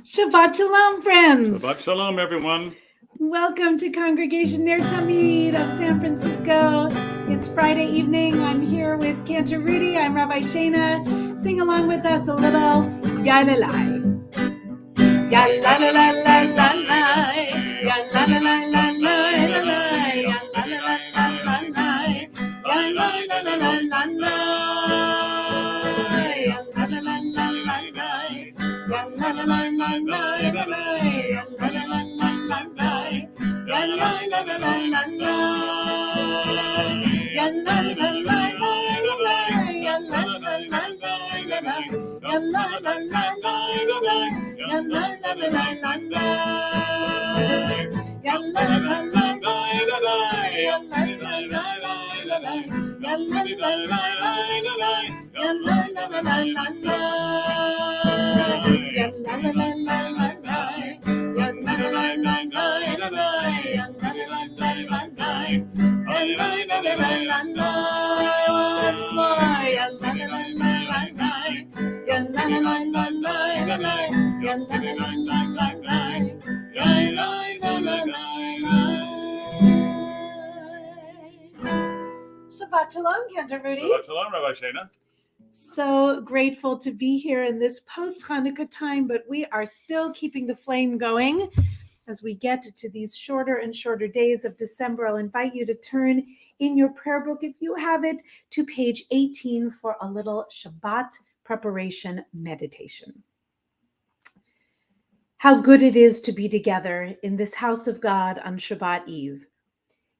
Shabbat Shalom, friends. Shabbat Shalom, everyone. Welcome to Congregation Ner Tamid of San Francisco. It's Friday evening. I'm here with Cantor Rudy. I'm Rabbi Shana. Sing along with us a little Yalalai. Yalalalalalalai. Yalalalalalalai. Yalalalalalalai. Yalalalalalalai. Shabbat Shalom, Cantor Rudy. Shabbat Shalom, Rabbi Shana. So grateful to be here in this post-Hanukkah time, but we are still keeping the flame going as we get to these shorter and shorter days of December. I'll invite you to turn in your prayer book, if you have it, to page 18 for a little Shabbat preparation meditation. How good it is to be together in this house of God on Shabbat Eve.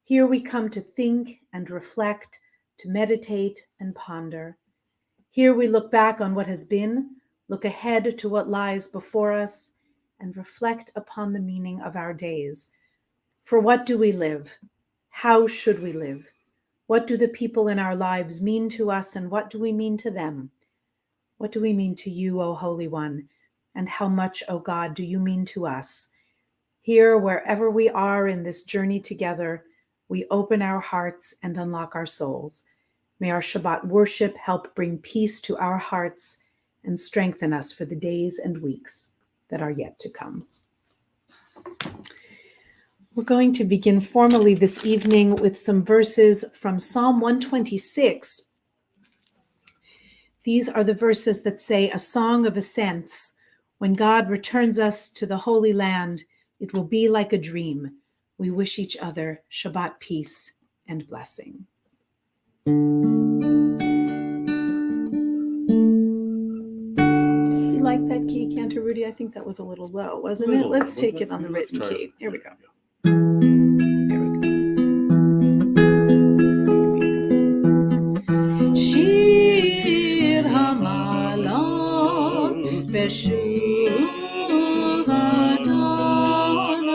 Here we come to think and reflect, to meditate and ponder. Here we look back on what has been, look ahead to what lies before us, and reflect upon the meaning of our days. For what do we live? How should we live? What do the people in our lives mean to us, and what do we mean to them? What do we mean to you, O Holy One? And how much, O God, do you mean to us? Here, wherever we are in this journey together, we open our hearts and unlock our souls. May our Shabbat worship help bring peace to our hearts and strengthen us for the days and weeks that are yet to come. We're going to begin formally this evening with some verses from Psalm 126. These are the verses that say, a song of ascents. When God returns us to the Holy Land, it will be like a dream. We wish each other Shabbat peace and blessing. You like that key, Cantor Rudy? I think that was a little low, wasn't it? Let's take it on the written key. Here we go. Shir Hamalot Beshuv Adonai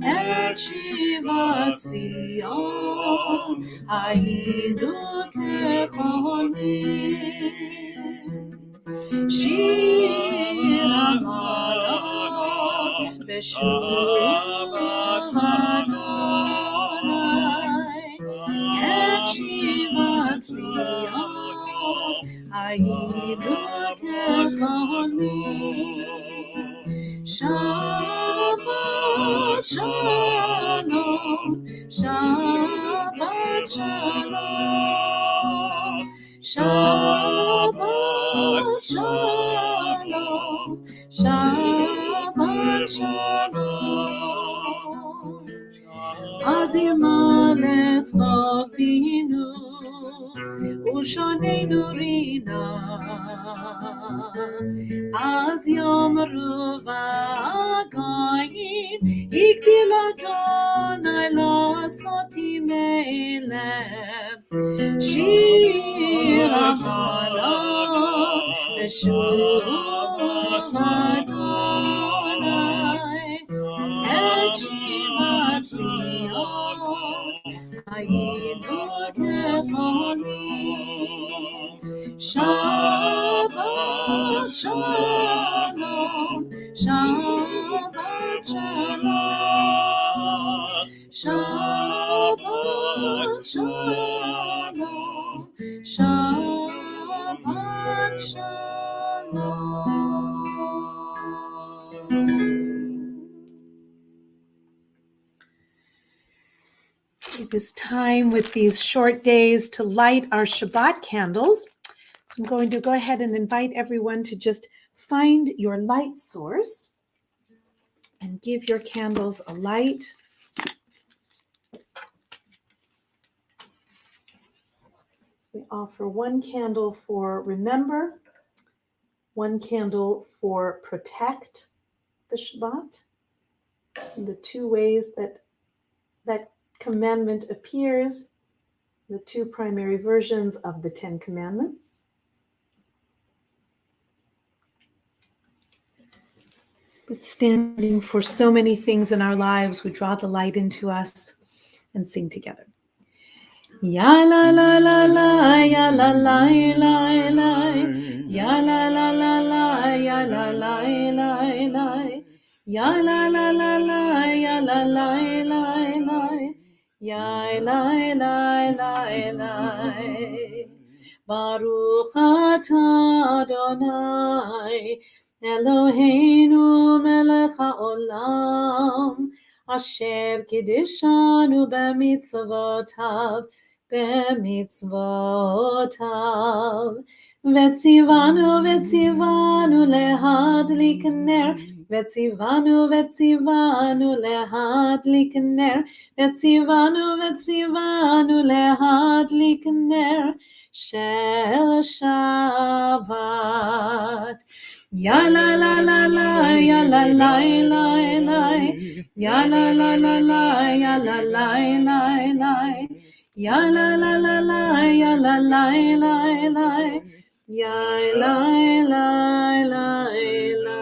Et Shivat Zion Hayinu Kechonim Shir Hamalot Beshuv Adonai Et Shivat Zion Hayinu Kechonim Shabbat Shalom, Shabbat Shalom, Shabbat Shalom, Shabbat Shalom. Azima leskopinu, Ushonenu rina. Az yom ruva gayim igdil Adonai la'asoti me'elem shir ha'malot b'shuv Adonai et shivat Zion hayinu kechonim Shabbat Shalom, Shabbat Shalom, Shabbat Shalom, Shabbat Shalom. this time with these short days to light our Shabbat candles. So I'm going to go ahead and invite everyone to just find your light source and give your candles a light. So we offer one candle for remember, one candle for protect the Shabbat, and the two ways that commandment appears, the two primary versions of the Ten Commandments. But standing for so many things in our lives, we draw the light into us and sing together. Ya la la la la, ya la la la la, ya la la la la, ya la la la la, ya la la la la, ya la la la la, ya la la la la. Baruch atah Adonai Eloheinu melech haolam asher kiddushanu b'mitzvotav Vetzivanu lehadlik ner Vetzivanu lehadlik ner Vetzivanu lehadlik ner Shel Shabbat. Ya la la la la, ya la la la la, ya la la la la, ya la la la la, ya la la la la, ya la la la la, ya la la la la.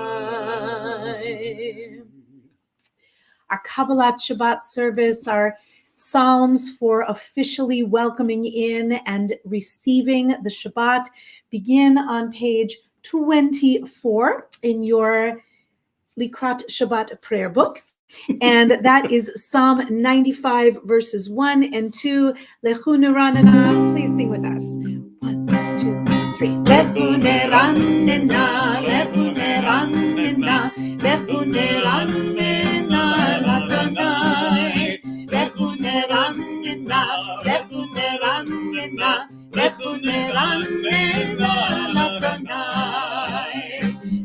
Our Kabbalat Shabbat service, our Psalms for officially welcoming in and receiving the Shabbat begin on page 24 in your Likrat Shabbat prayer book. And that is Psalm 95, verses 1 and 2. Lechu neranena. Please sing with us. 1, 2, 3. Lechu neranena, lechu neranena, lechu neranena, Ladonai. Lechu neranena, lechu neranena, lechu neranena, Ladonai.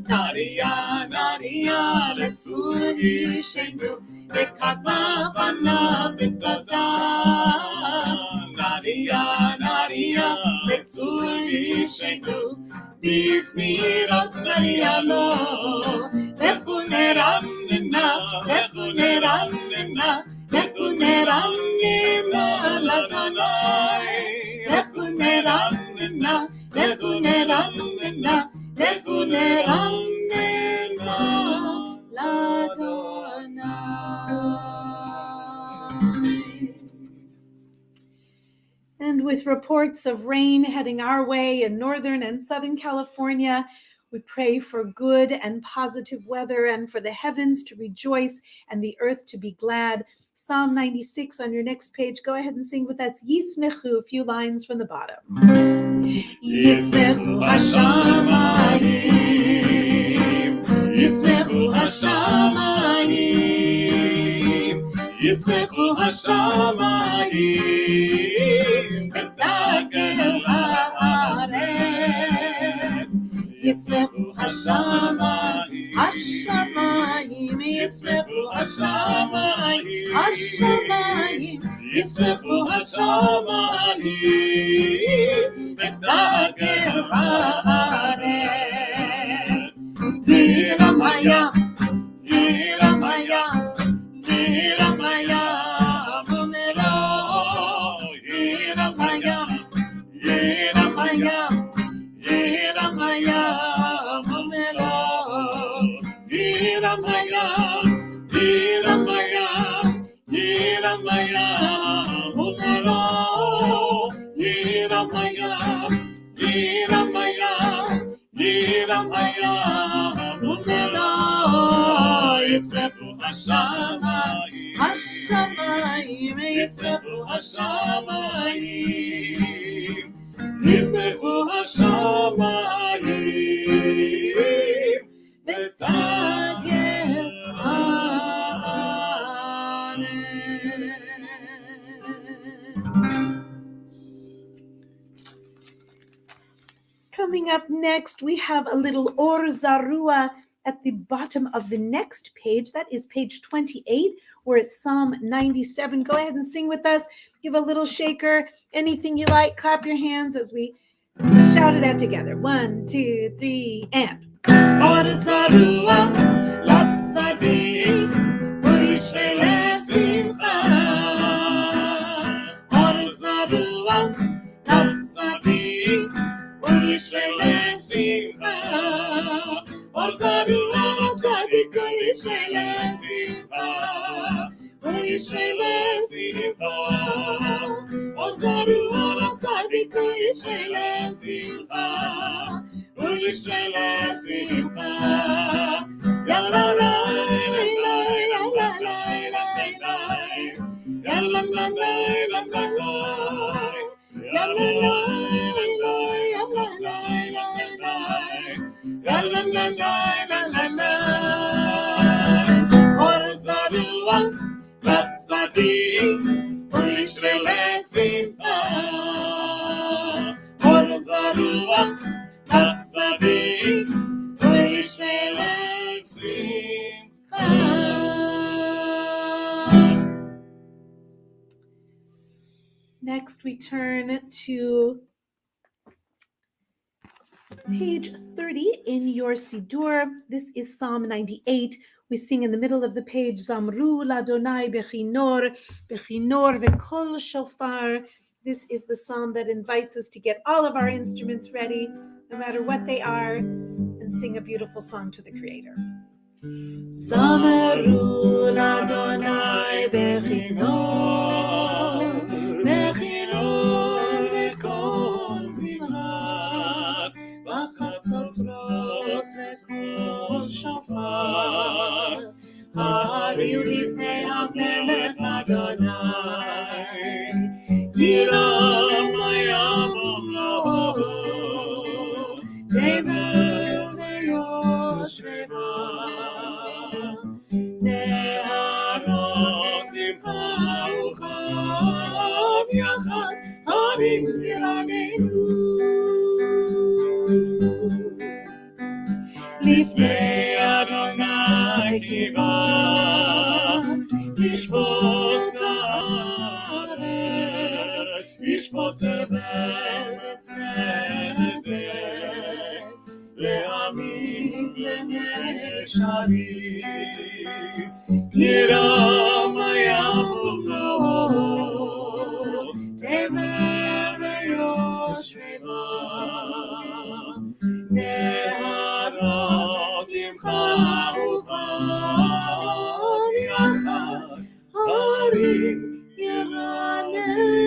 Nadia, Nadia, letsuri shenu, bekadma vana bitada. Nadia, Nadia, letsuri shenu, bismirot Nadia lo. Lechu neranena, lechu neranena, lechu neranena, Ladonai. Lechu neranena, lechu neranena, lechu neranena, Ladonai. And with reports of rain heading our way in Northern and Southern California, we pray for good and positive weather and for the heavens to rejoice and the earth to be glad. Psalm 96 on your next page. Go ahead and sing with us. Yismechu, a few lines from the bottom. Yismechu hashamayim, Yismechu hashamayim, Yismechu hashamayim, Betagel haaretz. Yismechu hashamayim, hashamayim, Yismechu hashamayim, hashamayim, Yismechu hashamayim, Betagel haaretz. Yiramaya, Yiramaya, Yiramaya, Vumelo. Yiramaya, Yiramaya, Yiramaya, Vumelo. Yiramaya, Yiramaya, Yiramaya, Vumelo. Yiramaya, Yiramaya, Yiramaya, Vumelo. Yismechu hashamayim, hashamayim, Yismechu hashamayim, Yismechu hashamayim, Betagel haaretz. Coming up next, we have a little Or Zarua at the bottom of the next page. That is page 28. We're at Psalm 97. Go ahead and sing with us. Give a little shaker, anything you like. Clap your hands as we shout it out together. 1, 2, 3, and. Or Zarua, Latzadik, U'Yisrael Lev Simcha. Or Zarua, Latzadik, U'Yisrael Lev Simcha. Or Zarua, Latzadik, U'Yisrael Lev Simcha. U'Yisrael Lev Simcha. Or Zarua, Latzadik, U'Yisrael Lev Simcha. U'Yisrael Lev Simcha. Ya la la la la la la la. Ya la la la la la la. Ya la la la ya la la la la. Ya la la la la la la. Or Zarua, Latzadik, U'Yisrael Lev Simcha. Or Zarua, Latzadik, U'Yisrael Lev Simcha. Next, we turn to page 30 in your Siddur. This is Psalm 98. We sing in the middle of the page, Zamru l'Adonai bechinor, bechinor v'kol shofar. This is the psalm that invites us to get all of our instruments ready, no matter what they are, and sing a beautiful song to the Creator. Zamru l'Adonai bechinor, bechinor v'kol zimra, b'chatzotzrot v'kol shofar. הריעו לפני המלך אדוני, יירא ויבום לו, תבל ויושביה, נהרות נמחו חב יחד, הרים ירדנו. לפני אדוני קיווה, לשפוט הארץ, לשפוט תבל וצדק, לעמים לנשרים, יירא ויבום לו, תבל ויושביה, נהרות ימחו חב יחד, הרים ירננו.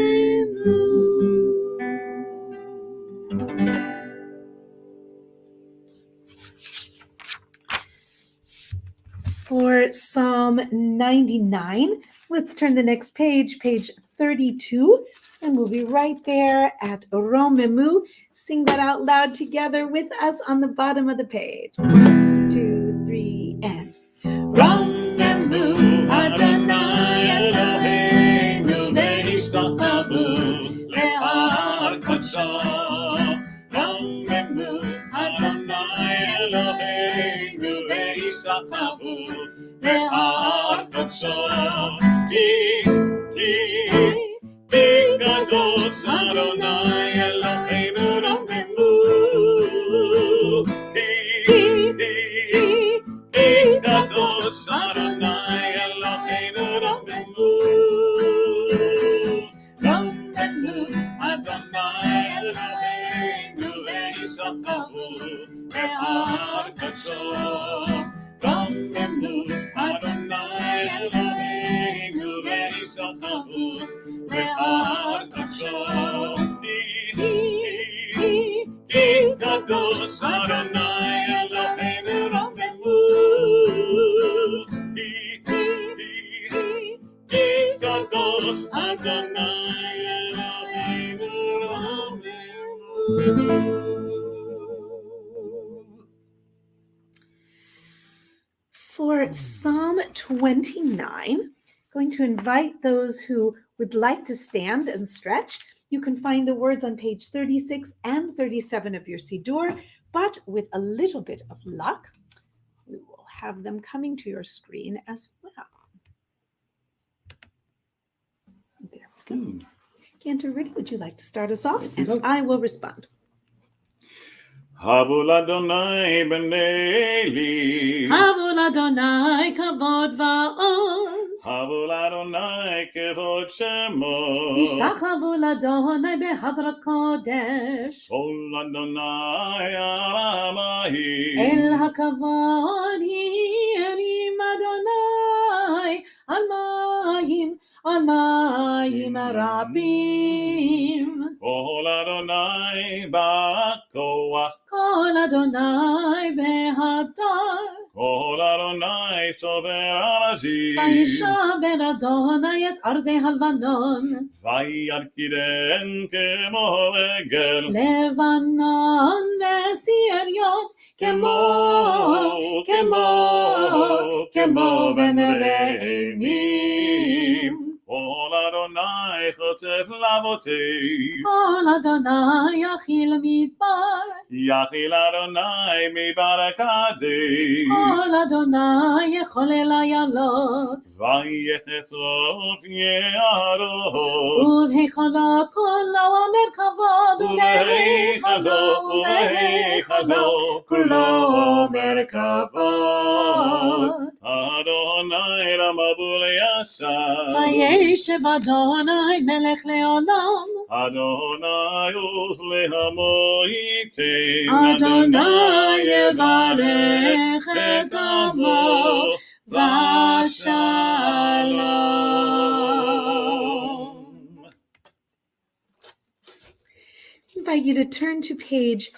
For Psalm 99, let's turn the next page, page 32, and we'll be right there at Romemu. Sing that out loud together with us on the bottom of the page. 1, 2, 3, and Romemu Adonai Eloheinu ve'ishtachavu le'ar kodsho. Romemu Adonai Eloheinu ve'ishtachavu le'ar kodsho. Ki kadosh Adonai Eloheinu Romemu. Ki kadosh Adonai Eloheinu Romemu. Romemu Adonai Eloheinu ve'ishtachavu le'ar kodsho. Romemu Adonai Eloheinu ve'ishtachavu le'ar kodsho. Ki kadosh Adonai Eloheinu Romemu. Ki kadosh Adonai Eloheinu Romemu. For Psalm 29, go going to invite those who would like to stand and stretch. You can find the words on page 36 and 37 of your Siddur, but with a little bit of luck, we will have them coming to your screen as well. There we go. Cantor, Rudy, would you like to start us off? And I will respond. Havu l'Adonai b'nei Eli. Havu l'Adonai kavod va'oz. Havu l'Adonai kevod shemo. Ishtachavu l'Adonai behadrat kodesh. Kol Adonai aramayim. El hakavod hirim Adonai al mayim rabim. Kol Adonai ba'koach. Kol Adonai behadar. Kol Adonai sover arazim. וישבר אדוני את ארזי הלבנון. וירכירם כמו רגל. לבנון וסיריון כמו ונראים. כל אדוני חוצף לבותי. כל אדוני יחיל מדבר. יחיל אדוני מדבר קדיש. כל אדוני יחולל איילות. ויחשוף יערות. ובהיכלו כולו מרכבות. ובהיכלו כולו מרכבות. אדוני רמבו לישר. וישב אדוני מלך לעולם. אדוני וזלהמו ייתן. אדוני יברך את עמו ושלום. I invite you to turn to page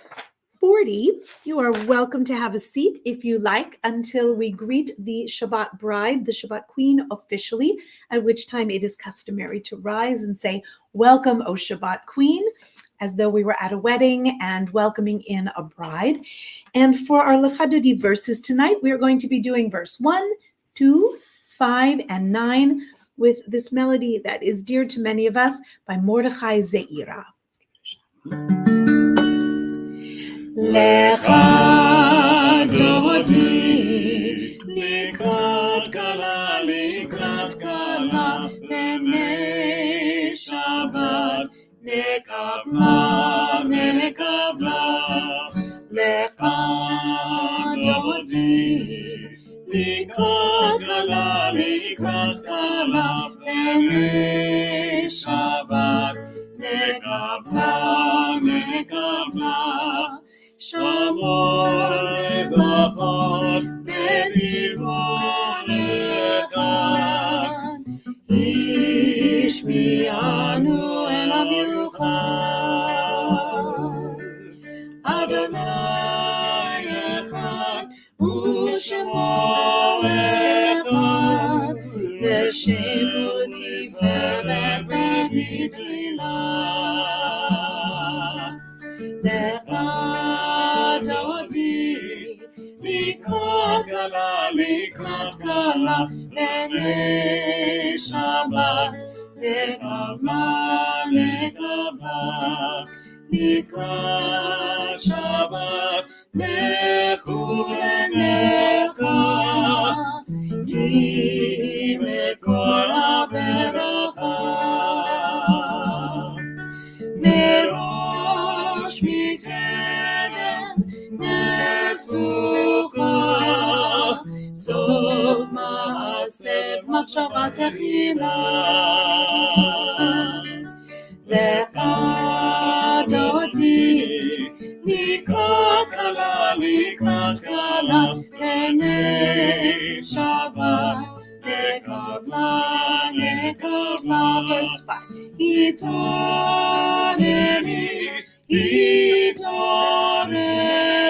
40. You are welcome to have a seat if you like until we greet the Shabbat bride, the Shabbat queen officially, at which time it is customary to rise and say, "Welcome, O Shabbat queen," as though we were at a wedding and welcoming in a bride. And for our Lechadodi verses tonight, we are going to be doing verse 1, 2, 5, and 9 with this melody that is dear to many of us by Mordechai Zeira. Lecha dodi likrat kala b'nei Shabbat nekabla lecha dodi likrat kala b'nei Shabbat nekabla Shamor Zachor B'divrot Echad Ishmi'anu Elav Yuchad Adonai Echad U'Shemo Echad L'Shem U'Tiferet V'Nitilah Lecha dodi likrat kala b'nei Shabbat nekabla likrat Shabbat nechu lenecha ki mekor haberacha merosh mikedem nesucha sof ma'aseh machshavat tefila lecha dodi likrat kala b'nei Shabbat nekabla verse 5 Hitoreri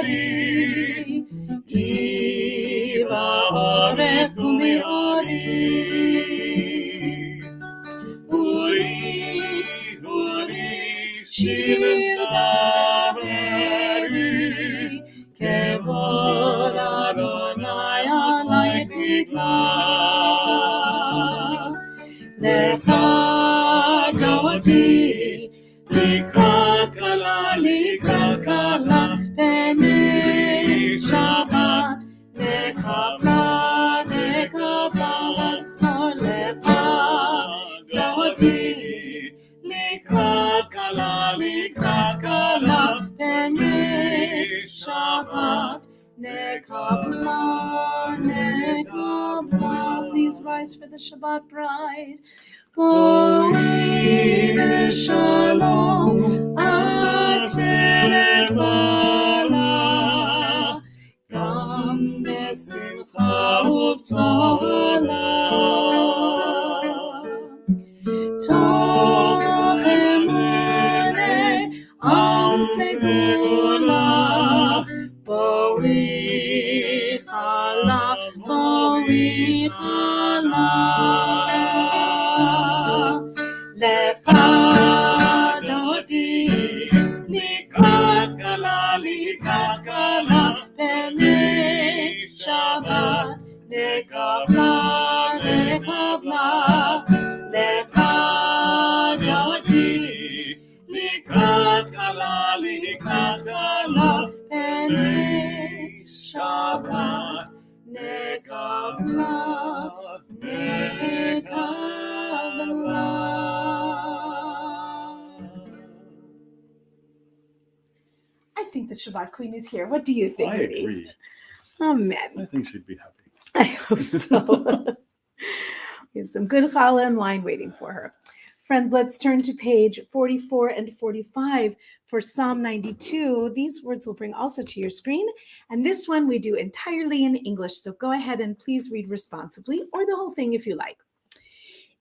ki ba'orek u'me'ori Uri shir daveri kevod Adonai alayk nigla לך דודי, לקראת קלה, לקראת קלה, פני שבת, נקבלה, נקבלה, עצמו לך דודי, לקראת קלה, פני שבת, nekabla, nekabla. Please rise for the Shabbat bride. Boi v'shalom, ateret bala, gam besimcha uv'tzola. Toch emune am segula, boi chala, lecha dodi, likrat kala, penei Shabbat, nekabla, lecha dodi, likrat kala, penei Shabbat, nekabla, I think the Shabbat Queen is here. What do you think, I Rudy? agree. Amen. I think she'd be happy. I hope so. We have some good challah and wine waiting for her. Friends, let's turn to page 44 and 45 for Psalm 92. These words will bring also to your screen. And this one we do entirely in English, so go ahead and please read responsibly, or the whole thing if you like.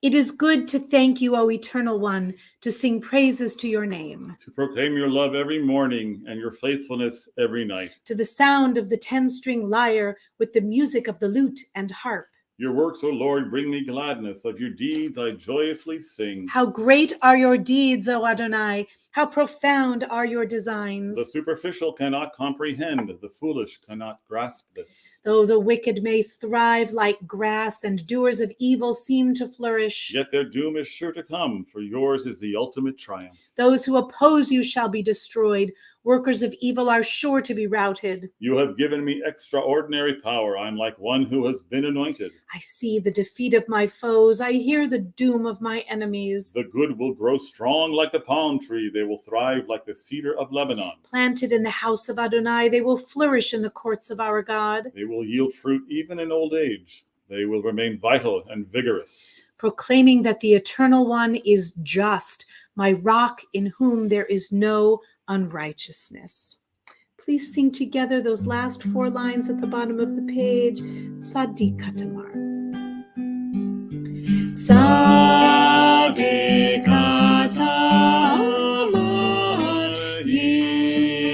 It is good to thank you, O Eternal One, to sing praises to your name. To proclaim your love every morning and your faithfulness every night. To the sound of the 10-string lyre with the music of the lute and harp. Your works, O Lord, bring me gladness. Of your deeds I joyously sing. How great are your deeds, O Adonai! How profound are your designs! The superficial cannot comprehend. The foolish cannot grasp this. Though the wicked may thrive like grass and doers of evil seem to flourish, Yet their doom is sure to come, for yours is the ultimate triumph. those who oppose you shall be destroyed. Workers of evil are sure to be routed. You have given me extraordinary power. I am like one who has been anointed. I see the defeat of my foes. I hear the doom of my enemies. The good will grow strong like the palm tree. They will thrive like the cedar of Lebanon. Planted in the house of Adonai, they will flourish in the courts of our God. They will yield fruit even in old age. They will remain vital and vigorous. Proclaiming that the Eternal One is just, my rock in whom there is no unrighteousness. Please sing together those last 4 lines at the bottom of the page. Tzadik Katamar. Tzadik Katamar Yifra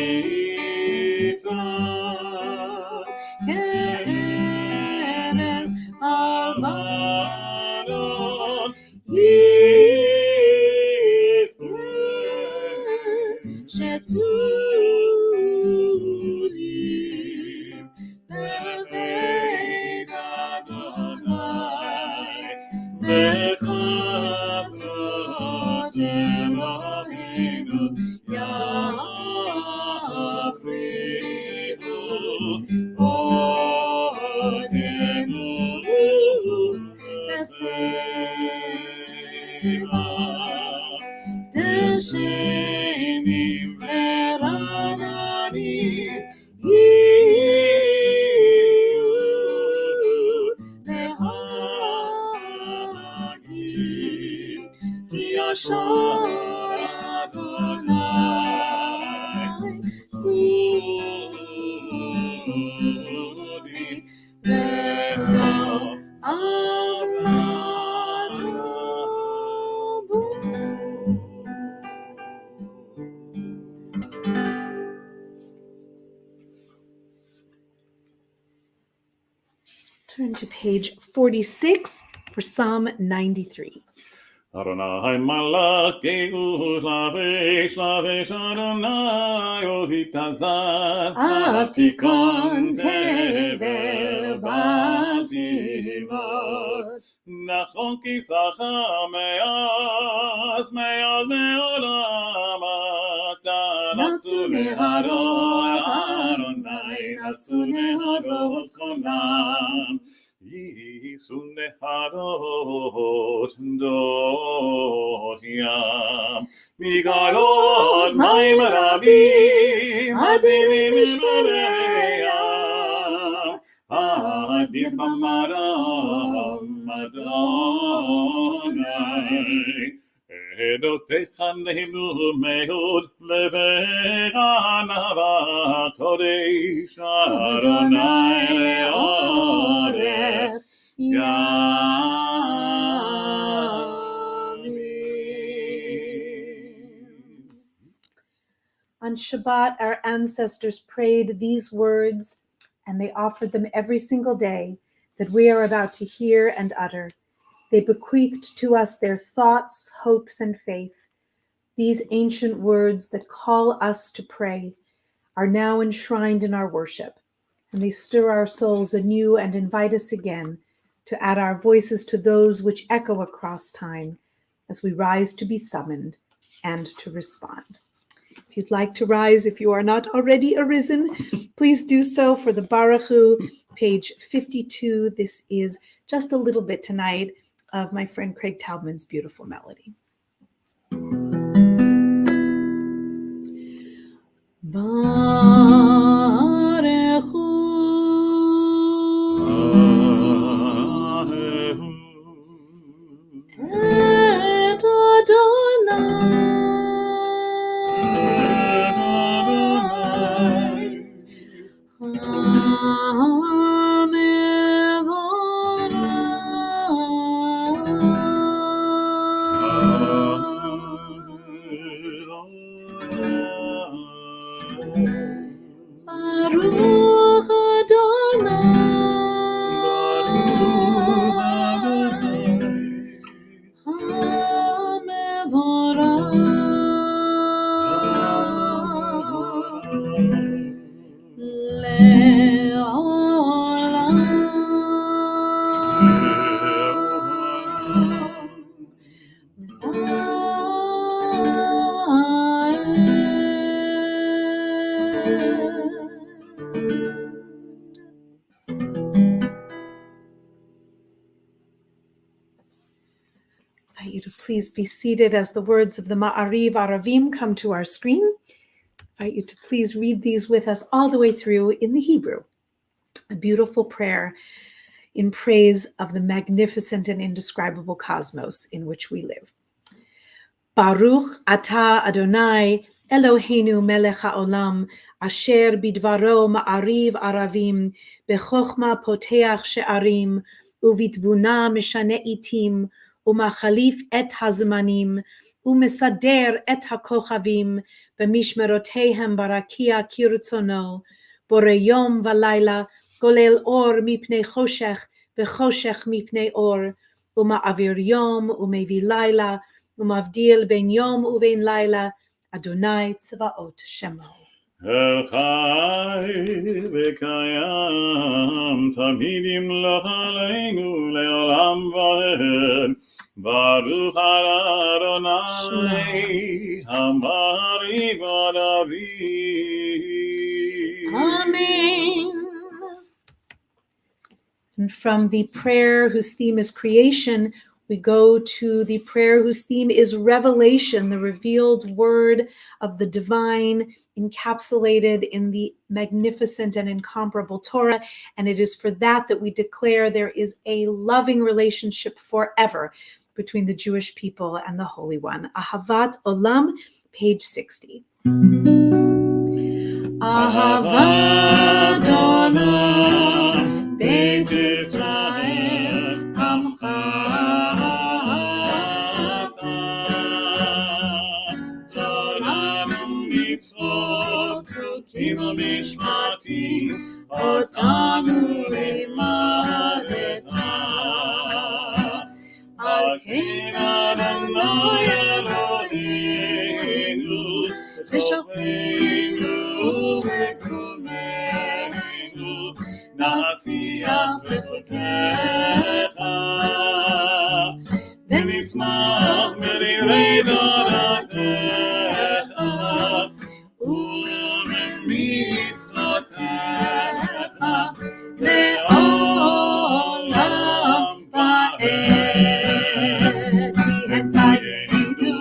Ke'eres Alvanon Yizker Shetulim Beveit Adonai Bechafzot Eloheinu Yafrihu Odenu Vesela Deshenim Verananim Yiyu Lehagim Ki Yashar Adonai Tzuri Velo Turn to page 46 for Psalm 93. Adonai malach geus lavesh Adonai ozitazar Avtikon tevel bazimot. Nachon kisacha me'az me'olam ata nasu neharot Adonai nasu neharot kolam Yisu neharot dohyam Migalot maim rabim adivim shmereyam Adir bamaram Adonai Edotecha nehinu meod leve'anav kodesh Adonai le'orech Yamim. On Shabbat, our ancestors prayed these words, and they offered them every single day that we are about to hear and utter. They bequeathed to us their thoughts, hopes, and faith. These ancient words that call us to pray are now enshrined in our worship, and they stir our souls anew and invite us again to add our voices to those which echo across time as we rise to be summoned and to respond. If you'd like to rise, if you are not already arisen, please do so for the Baruch Hu, page 52. This is just a little bit tonight of my friend Craig Taubman's beautiful melody. Baruch Hu et Baruch I invite you to please be seated as the words of the Ma'ariv Aravim come to our screen. I invite you to please read these with us all the way through in the Hebrew. A beautiful prayer in praise of the magnificent and indescribable cosmos in which we live. Baruch atah Adonai Eloheinu melech haolam asher bidvaro ma'ariv aravim bechochma poteach she'arim uvitvuna meshane itim umachalif et hazmanim umesader et hakochavim b'mishmerotehem barakia kirtzono borei yom v'layla golel or mipnei choshech v'choshech mipnei or uma'avir yom umevi layla umavdil ben yom uvein layla Adonai tzvaot shemo. El chai v'kayam tamidim l'chaleinu le'olam va'ed Baruch Adonai Hamariv Aravim. Amen. And from the prayer whose theme is creation, we go to the prayer whose theme is revelation, the revealed word of the divine encapsulated in the magnificent and incomparable Torah. And it is for that that we declare there is a loving relationship forever between the Jewish people and the Holy One. Ahavat Olam, page 60. Ahavat Olam, Beit Israel, Amcha. Mitzvot, Chokim u'Mishpatim, otanu limadeta. Al ken Adonai Eloheinu, B'chokmeinu v'kumeinu, nasiach b'chokecha, ונשמח בדברי תורתך, ובמצוותיך לעולם ועד. כי הם חיינו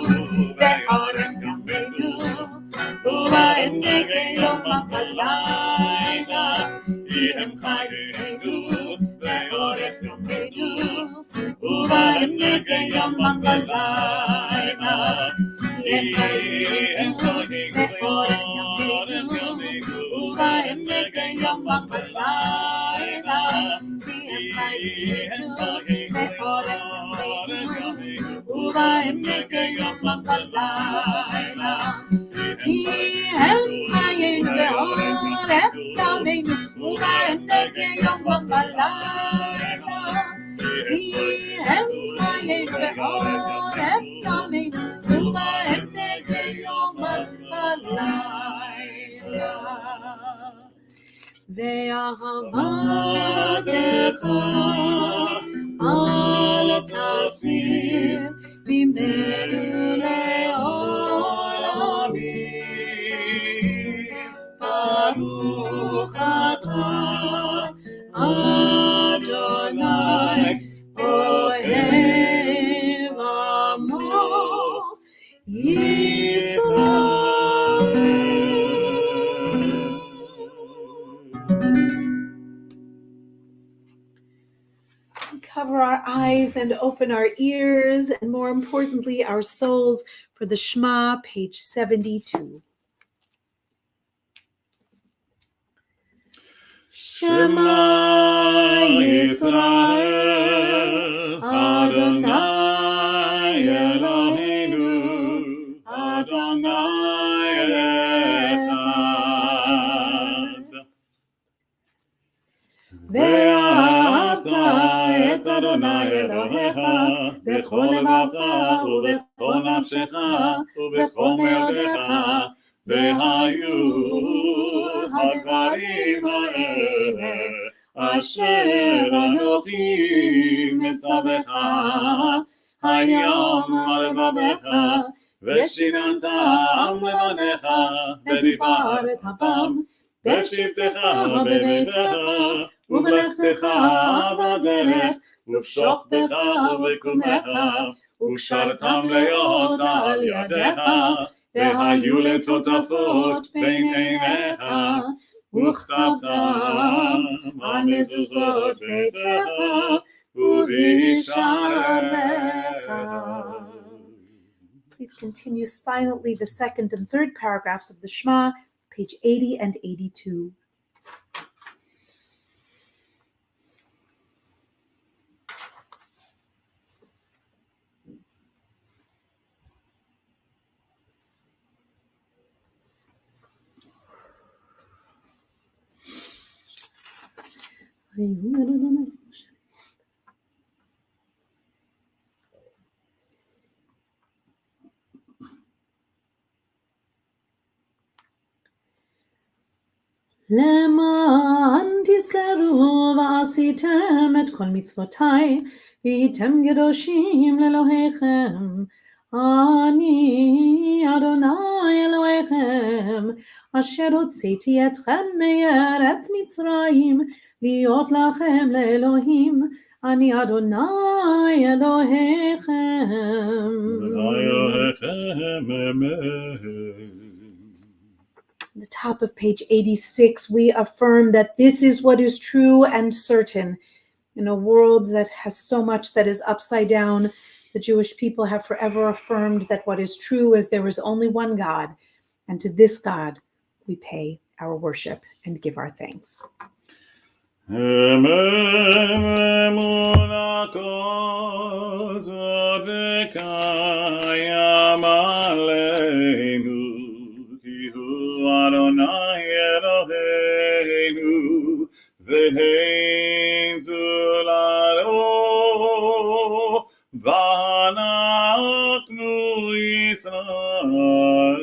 באורך ימינו, ובהם נגן יומם ולילה. כי הם חיינו באורך ימינו, ובהם נגן יומם ולילה. כי הם חיינו באורך ימינו, ובהם נגן יומם ולילה. כי הם חיינו באורך ימינו, ובהם נגן יומם ולילה. כי הם חיינו באורך ימינו, ובהם נגן יומם ולילה. כי הם חיינו באורך ימינו, ובהם נגן יומם ולילה. ואהבתך אל תסיר ממנו לעולמים. ברוך אתה אדוני אוהב עמו ישראל. Cover our eyes and open our ears, and more importantly, our souls, for the Shema, page 72. Shema Yisrael, Adonai Eloheinu, Adonai Echad. ואהבת את אדוני אלוהיך בכל לבבך ובכל נפשך ובכל מאודך, והיו הדברים האלה אשר אנוכי מצווך היום על לבבך, ושיננתם לבניך ודיברת בם בשבתך בביתך ובלכתך בדרך ובשוכבך ובקומך, וקשרתם להיות על ידיך, והיו לטוטפות בין עיניך, וכתבתם על מזוזות ביתך ובשעריך. Please continue silently the second and third paragraphs of the Shema, page 80 and 82. למען תזכרו ועשיתם את כל מצוותיי, והייתם קדושים לאלוהיכם. אני אדוני אלוהיכם, אשר הוצאתי אתכם מארץ מצרים, להיות לכם לאלוהים. אני אדוני אלוהיכם. At the top of page 86, we affirm that this is what is true and certain. In a world that has so much that is upside down, the Jewish people have forever affirmed that what is true is there is only one God, and to this God we pay our worship and give our thanks. Adonai Eloheinu, v'hein zulalo, v'ana אנחנו ישראל.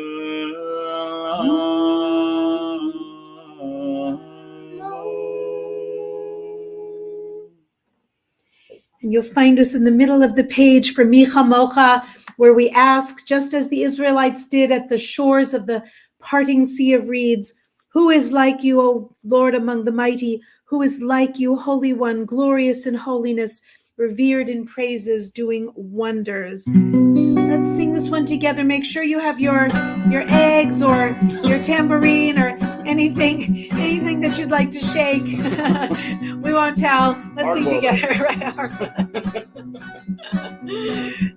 And you'll find us in the middle of the page for Mi Chamocha, where we ask, just as the Israelites did at the shores of the parting sea of reeds, who is like you, O Lord, among the mighty? Who is like you, Holy One, glorious in holiness, revered in praises, doing wonders? Let's sing this one together. Make sure you have your eggs or your tambourine or anything that you'd like to shake. We won't tell. Let's sing together.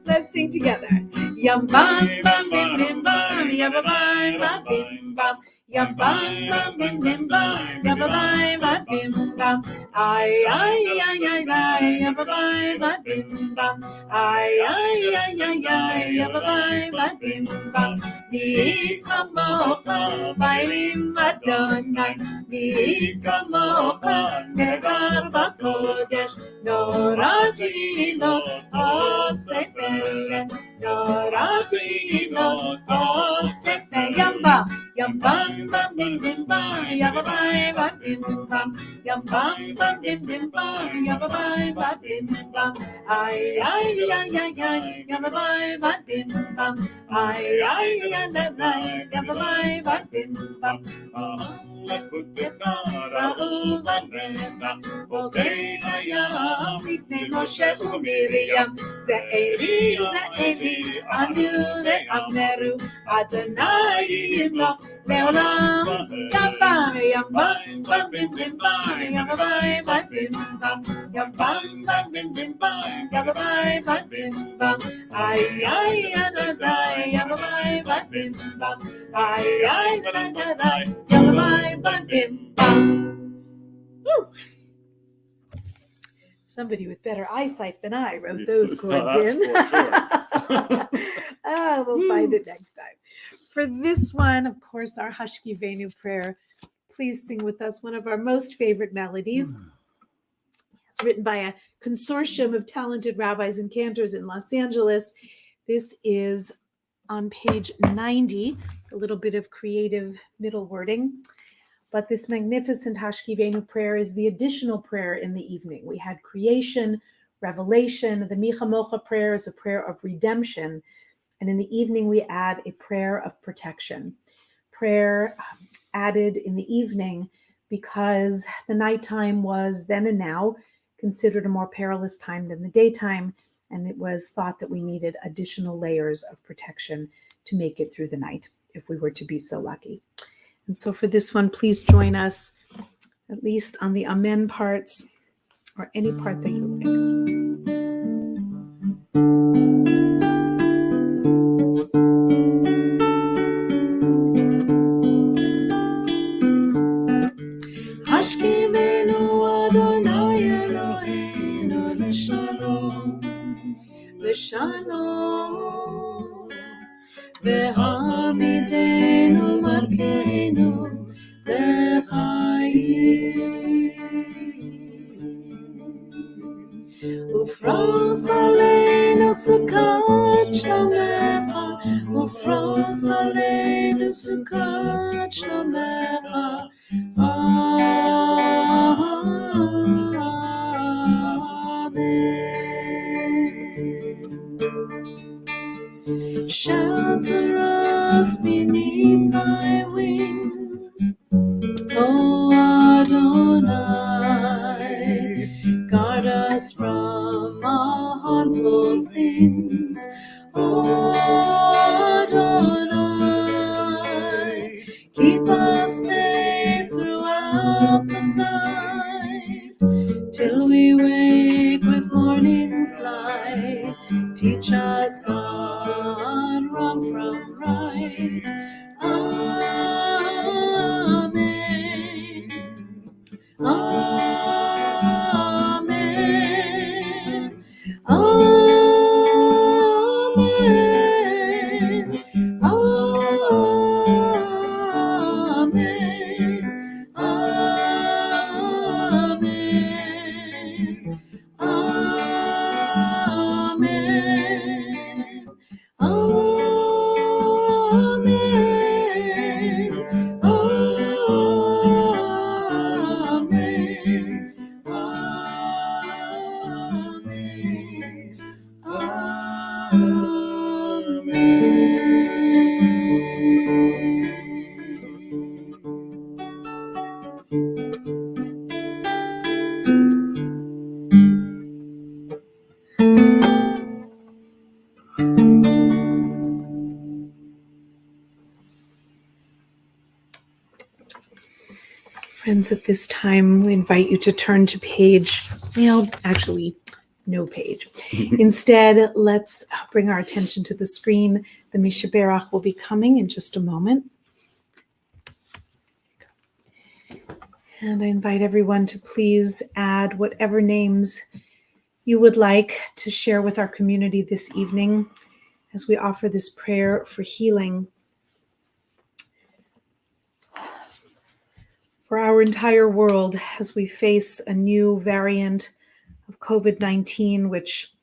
Let's sing together. Yum bam bam bim bim bam, yabba bam bam bim bam, yum bam bam bim bim bam, yabba bam bam bim bam. Ay ay ay ay ay, yabba bam bam bim bam. Ay ay ay ay ay, yabba bam bam bim bam. Mi kamocha ba'im Adonai, mi kamocha negar b'kodesh, noratino osefele, noratino osefele. Yamba, yamba, bam bim bim bam, yabba bam bam bim bam, yamba bam bim bim bam, yabba bam bam bim bam. Ay ay ay ay ay, yabba bam bam bim bam. Ay ay ay ay, yabba bam bam bim bam. Okay, לפני משה ומרים, זה אלי, אנו ואמרו, אדוני ימלוך לעולם. ימבה, ימבה, בם בים בים בם, ימבה בים בים בם, ימבה בים בים בם, ימבה בים בים בם. איי איי אנדאי, ימבה בים בם, איי איי אנדאי, ימבה בים בם. Somebody with better eyesight than I wrote those chords in. We'll find it next time. For this one, of course, our Hashkivenu prayer. Please sing with us one of our most favorite melodies. It's written by a consortium of talented rabbis and cantors in Los Angeles. This is on page 90, a little bit of creative middle wording. But this magnificent Hashkivenu prayer is the additional prayer in the evening. We had creation, revelation. The Mi Chamocha prayer is a prayer of redemption. And in the evening, we add a prayer of protection. Prayer added in the evening because the nighttime was then and now considered a more perilous time than the daytime. And it was thought that we needed additional layers of protection to make it through the night, if we were to be so lucky. And so for this one, please join us, at least on the Amen parts, or any part that you like. Hashkivenu Adonai Eloheinu l'shalom, l'shalom. V'hamidenu malkeinu l'chaim. Ufros aleinu sukat shlomecha, ufros aleinu sukat shlomecha. Shelter us beneath thy wings, O Adonai. Guard us from all harmful things, O Adonai. Keep us safe throughout the night, till we wake with morning's light. Teach us, God, wrong from right. Amen. Amen. Amen. Amen. Amen. Amen. Friends, at this time, we invite you to turn to no page. Instead, let's bring our attention to the screen. The Mishaberach will be coming in just a moment. And I invite everyone to please add whatever names you would like to share with our community this evening as we offer this prayer for healing for our entire world as we face a new variant of COVID-19, which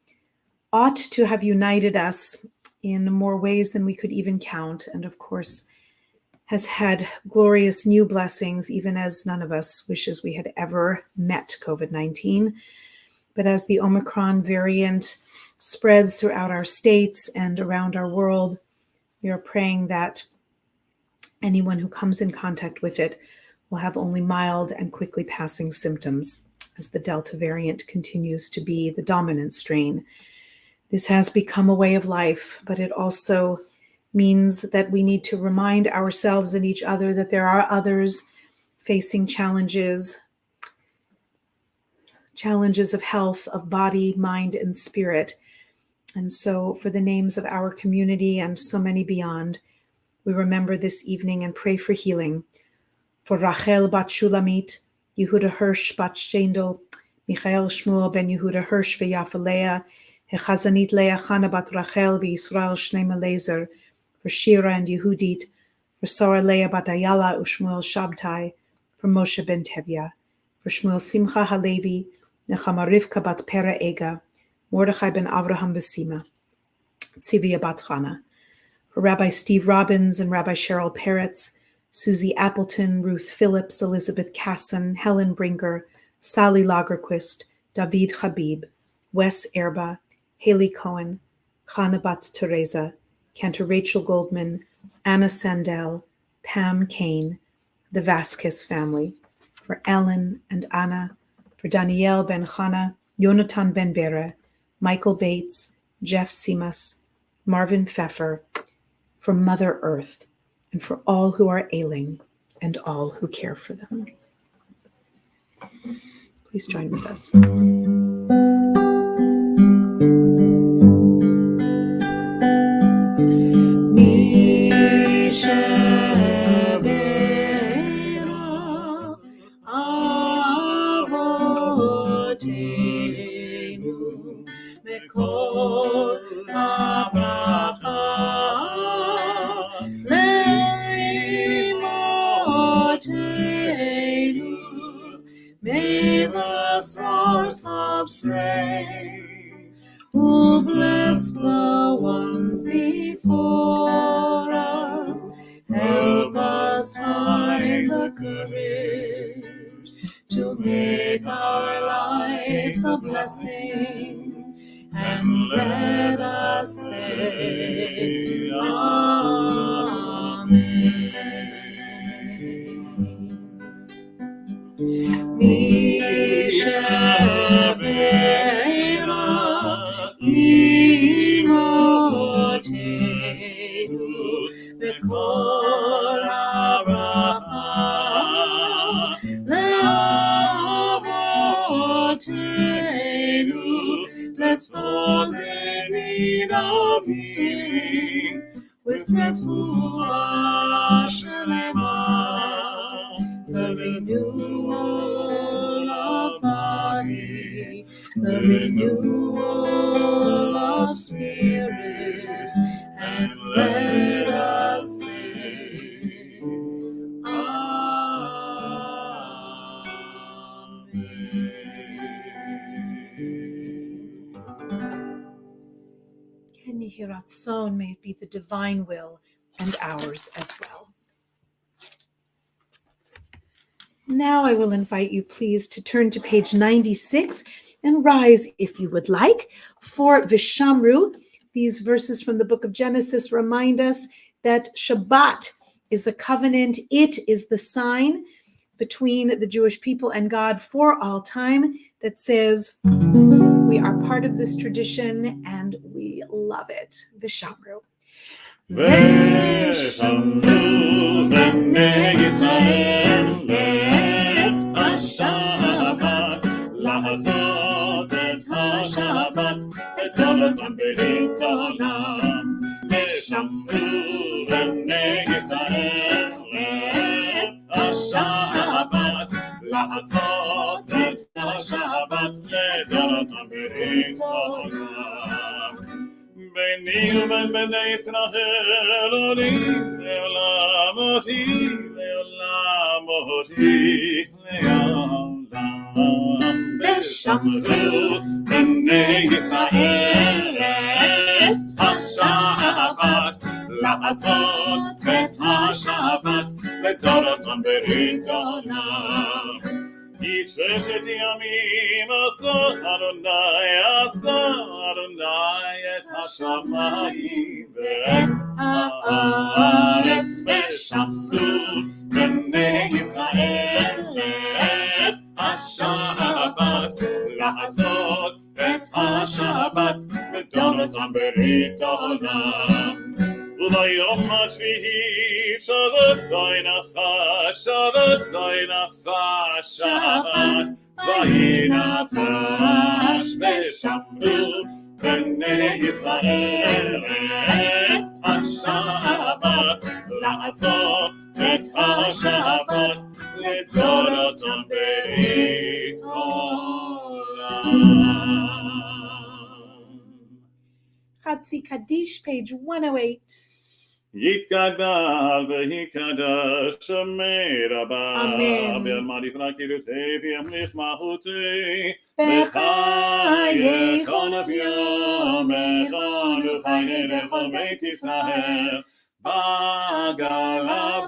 ought to have united us in more ways than we could even count, and of course has had glorious new blessings, even as none of us wishes we had ever met COVID-19. But as the Omicron variant spreads throughout our states and around our world, we are praying that anyone who comes in contact with it will have only mild and quickly passing symptoms, as the Delta variant continues to be the dominant strain. This has become a way of life, but it also means that we need to remind ourselves and each other that there are others facing challenges of health, of body, mind, and spirit. And so for the names of our community and so many beyond, we remember this evening and pray for healing. For Rachel bat Shulamit, Yehuda Hirsch bat Shendel, Michael Shmuel ben Yehuda Hirsch v'Yafa Leah, Hechazanit Leah Chana bat Rachel v'Yisrael Shneim Elezer, for Shira and Yehudit, for Sora Leah bat Ayala u'Shmuel Shabtai, for Moshe ben Tevya, for Shmuel Simcha Halevi, Nechama Rivka bat Pera Ega, Mordechai ben Avraham v'Sima, Tzivia bat Chana, for Rabbi Steve Robbins and Rabbi Cheryl Peretz, Susie Appleton, Ruth Phillips, Elizabeth Casson, Helen Brinker, Sally Lagerquist, David Habib, Wes Erba, Haley Cohen, Chana bat Teresa, Cantor Rachel Goldman, Anna Sandell, Pam Kane, the Vasquez family, for Ellen and Anna, for Danielle Ben Chana, Yonatan Ben Bera, Michael Bates, Jeff Simas, Marvin Pfeffer, for Mother Earth, and for all who are ailing and all who care for them. Please join with us. May the source of strength, who blessed the ones before us, help us find the courage to make our lives a blessing, and let us say Amen. Mishabera imotenu bekol haracha leavotenu. Bless those in need of healing with refuah shelema, the renewal of body, the renewal of spirit, and let us say Son, may it be the divine will and ours as well. Now I will invite you, please, to turn to page 96 and rise, if you would like, for Vishamru. These verses from the book of Genesis remind us that Shabbat is a covenant. It is the sign between the Jewish people and God for all time that says we are part of this tradition and we love it. Vishamru. Veshamru b'nei Yisrael לדורותם ברית עולם, ושמרו בני ישראל את השבת, לעשות את השבת לדורותם ברית עולם. ביני ובין בני ישראל אני לעולם אותי, לעולם אותי, לעולם. ושמרו בני ישראל את השבת, לעשות את השבת לדורותם ברית עולם. איש ששת ימים עשה אדוני את השמיים ואת הארץ, ושמרו בני ישראל את השבת, לעשות את השבת לדורותם ברית עולם. וביום השביעי שבת וינפש, שבת וינפש, שבת וינפש, ושמרו בני ישראל את השבת, לעשות את השבת לדורותם ברית עולם. Chatzi Kaddish, page 108. יתגדל ויקדש שמי רבה, אמן. בימי פרקירותי וימליך מהותי, בחיי כל יומך וחיי לכל בית ישראל, בעגלה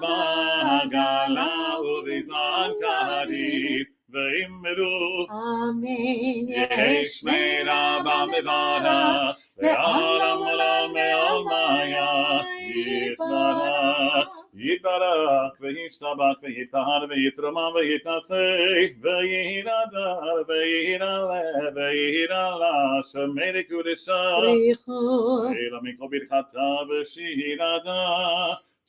ובזמן כרית, ואמרו Amen. יש שמי רבה בברה, לעולם עולם מעולמיה, יתברך וישתבח ויתהר ויתרומם ויתנשא ויהדר ויהירלה שמי לקודשה אלא מכל ברכתה ושירתה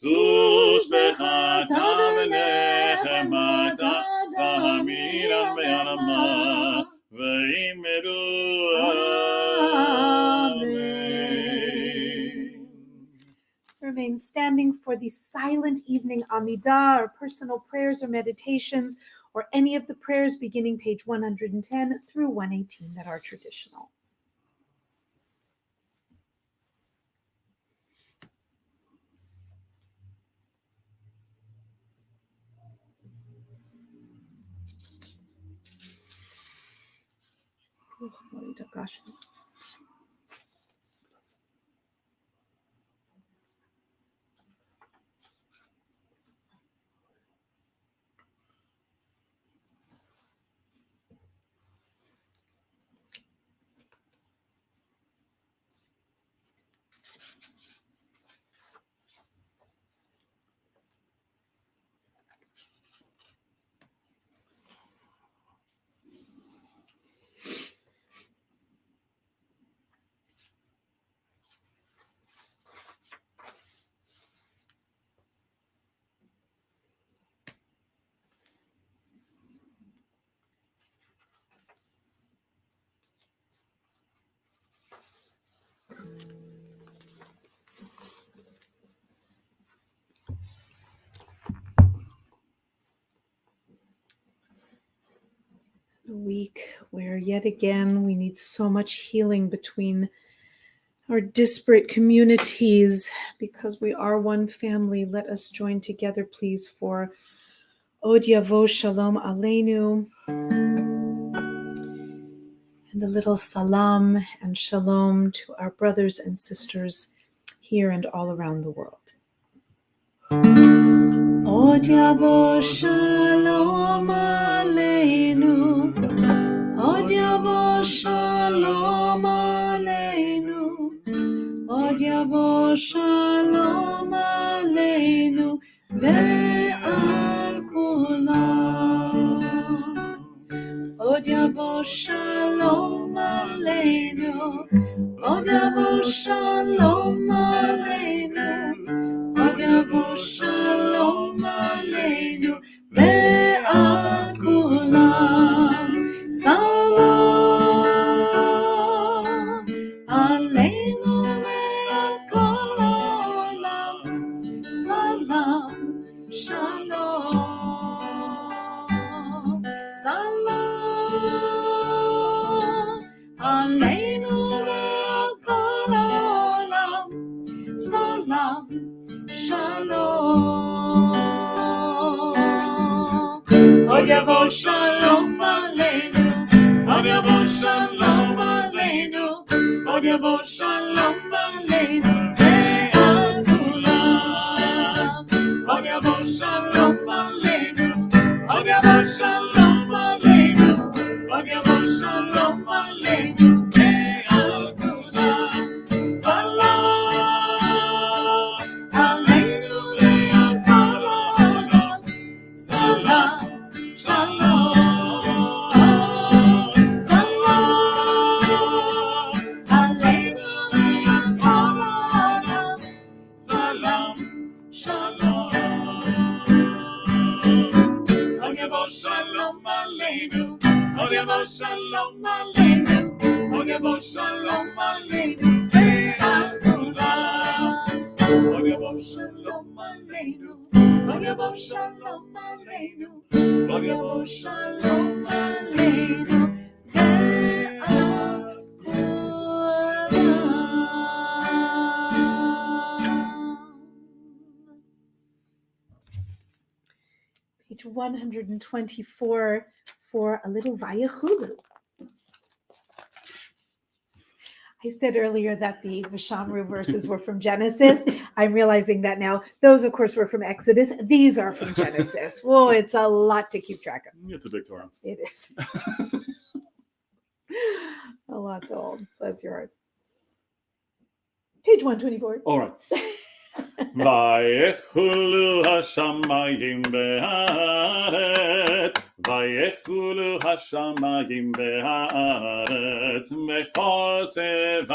תושבחתה ונחמתה תמירה בעלמה ואמרו Remain standing for the silent evening Amidah, or personal prayers or meditations, or any of the prayers beginning page 110 through 118 that are traditional. A week where yet again we need so much healing between our disparate communities because we are one family. Let us join together, please, for Od Yavo Shalom Aleinu, and a little salam and shalom to our brothers and sisters here and all around the world. Od Yavo Shalom Aleinu, Od Yavo Shalom Aleinu, Od Yavo Shalom Aleinu ve'al kulam. Od Yavo Shalom Aleinu, Od Yavo Shalom Aleinu, Od Yavo Shalom Aleinu ve'al kulam. Salam Salam Shalom. Od yavo Shalom Aleinu, Od yavo Shalom Aleinu, Od yavo Shalom Aleinu, ve'al kulam. Od yavo Shalom Aleinu, Od yavo Shalom Aleinu, Od yavo Shalom Aleinu, ve'al kulam. Salam Aleinu le'al kol ha'olam. Salam Shalom, Salam Aleinu le'al kol ha'olam. Salam Shalom. Od yavo Shalom Aleinu, Od yavo Shalom Aleinu, Od yavo Shalom Aleinu, ve'al kulam. Od yavo Shalom Aleinu, Od yavo Shalom Aleinu, Od yavo Shalom Aleinu, ve'al kulam. Page 124 for a little Vayechulu. I said earlier that the Vishamru verses were from Genesis. I'm realizing that now. Those, of course, were from Exodus. These are from Genesis. Whoa, it's a lot to keep track of. It's a big Torah. It is. A lot to hold. Bless your hearts. Page 124. All right. Vayechulu hashamayim be'aretz, Vayechulu hashamayim be'aretz, Mechol tzevam.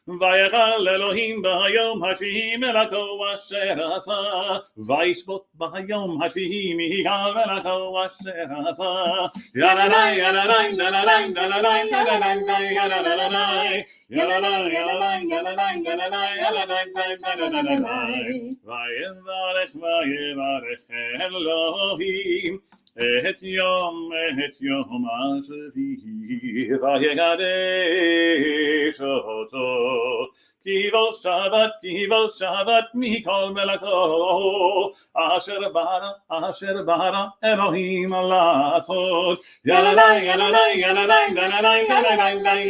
Vayechal Elohim b'hayom hashvi'i melato asher asa, Vayishbot b'hayom hashvi'i mihigal melato asher asa. Yalalai, yalalai, yalalai, yalalai, yalalai, yalalai, yalalai, yalalai, yalalai, yalalai, yalalai. Vayevarech, vayevarech Elohim et yom hashvi'i, vayegadesh oto. Kivol Shabbat, mikol melato, asher bara Elohim lasot. Yalalai, yalalai, yalalai, yalalai, yalalai, yalalai,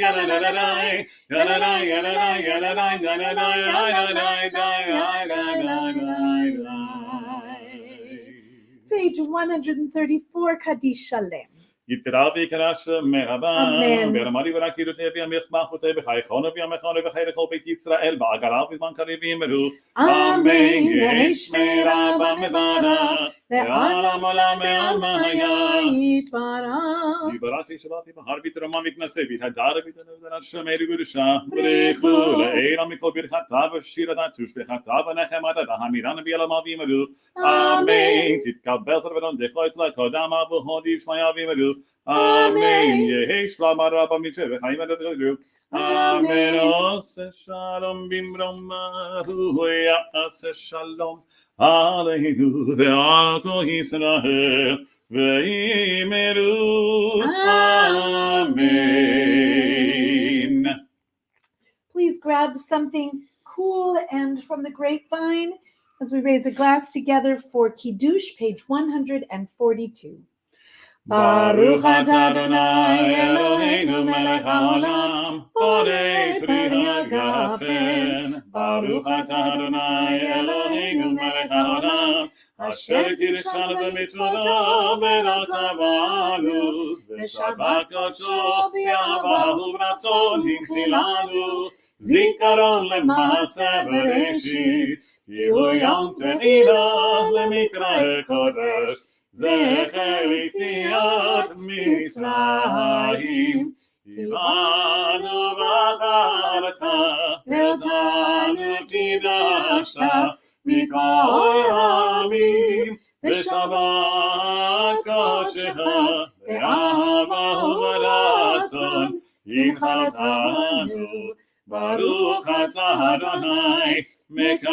yalalai, yalalai, yalalai, yalalai. Page 134, Kaddish Shalem. יתקרא ויקרא שמך הבא, אמן. ברמלי ורקידותי וימך וחי וחייכון וימכון וחי לכל בית ישראל, בעגלה ובזמן קריב יאמרו, אמן. יהי שמרה במברך, לעולם עולם בעלמא היה. יתברך. יברך ישבתי בהר בתרומה מתנשא, והדר ותנבדרת שמי לגודשה, ברכו לעילה מכל ברכתה ושירתה תושבחתה ונחמתה והמירנה בעלמא ויאמרו, אמן. תתקבל סרבנון דחו אצלה קודם והודיב שמיה ויאמרו, אמן. יהי שלום רב במצווה וחיים עד הגלגל. אמן. עושה שלום במרומה, הוא יעשה שלום עלינו ועל כל ישראל, ויאמרו אמן. Please grab something cool and from the grapevine as we raise a glass together for Kiddush, page 142. Baruch atah Adonai Eloheinu melech haolam, borei pri hagafen. Baruch atah Adonai Eloheinu melech haolam, asher kirshanu b'mitzvoto v'rotza banu, v'shabbat kodsho b'ahabahu v'ratzon hinchilanu, zikaron lema'aseh bereshit, ki hu yom te'ila lemikra'e kodesh. זכר ליציאת מצרים, קיבלנו בחרת, ואותנו קידשת מכל העמים, בשבת קודשך, באהבה וברצון, הנחלתנו, ברוך אתה אדוני, מקדש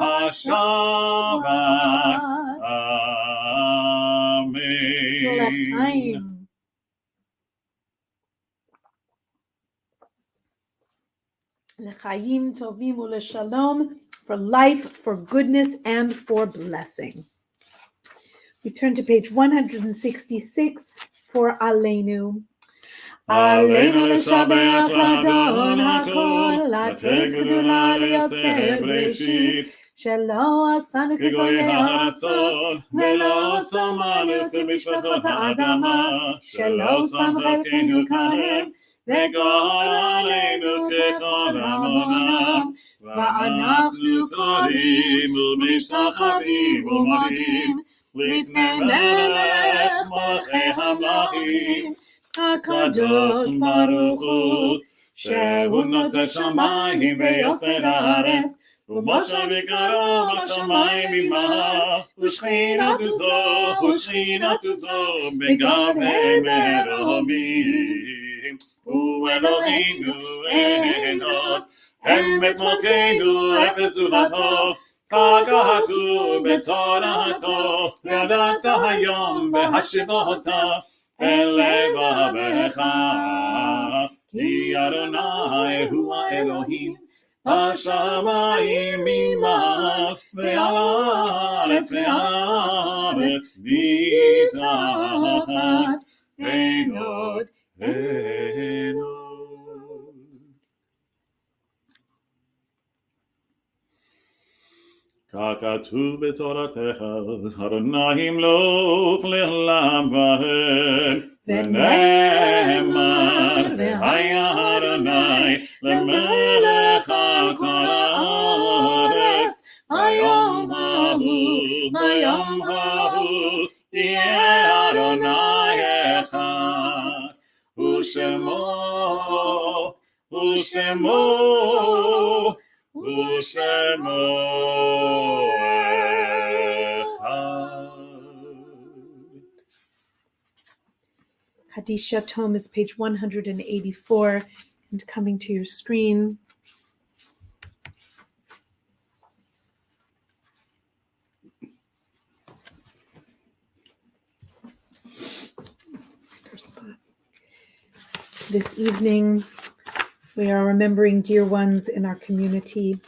השבת. אמן. L'chaim tovim u'leshalom, for life, for goodness, and for blessing. We turn to page 166 for Aleinu. Aleinu l'shabeach l'adon hakol, לתת גדולה ליוצא בראשית, שלא עשנו כגויי הארצות, ולא שמנו כמשפחות האדמה, שלא שם חלקנו כהם, וגאלנו ככל עמונם, ואנחנו קוראים ומשתחווים ומודים לפני מלך מלכי המלכים, הקדוש ברוך הוא, שהוא נוטה שמיים ויוסד הארץ, ומשה וקרוב השמיים עמה, ושכינתו זו בגבי מרומים. הוא אלוהינו אין עוד, אמת מלכנו אפס זולתו, ככתוב בתורתו, וידעת היום בהשבות אל לבבך, כי אדוני הוא האלוהים, השמיים ממעל, ועל הארץ מתחת, אין עוד, אין עוד. ככתוב בתורתך, אדוני ימלוך לעולם ועד, ונאמר, והיה אדוני למלך על כל הארץ, ביום ההוא, יהיה אדוני אחד, ושמו Hadisha Tome is page 184 and coming to your screen. This evening, we are remembering dear ones in our community.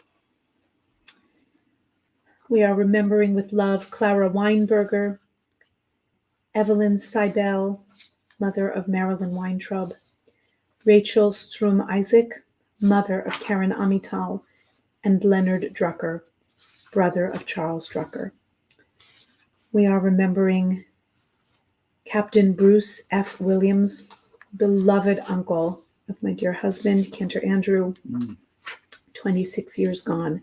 We are remembering with love Clara Weinberger, Evelyn Seibel, mother of Marilyn Weintraub, Rachel Strum Isaac, mother of Karen Amital, and Leonard Drucker, brother of Charles Drucker. We are remembering Captain Bruce F. Williams, beloved uncle of my dear husband, Cantor Andrew, 26 years gone,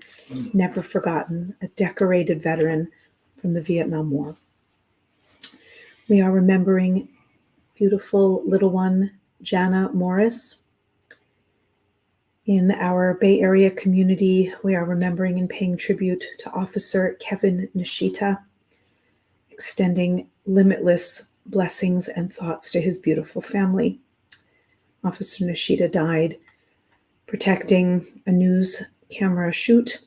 never forgotten, a decorated veteran from the Vietnam War. We are remembering beautiful little one, Jana Morris. In our Bay Area community, we are remembering and paying tribute to Officer Kevin Nishita, extending limitless blessings and thoughts to his beautiful family. Officer Nishita died protecting a news camera shoot,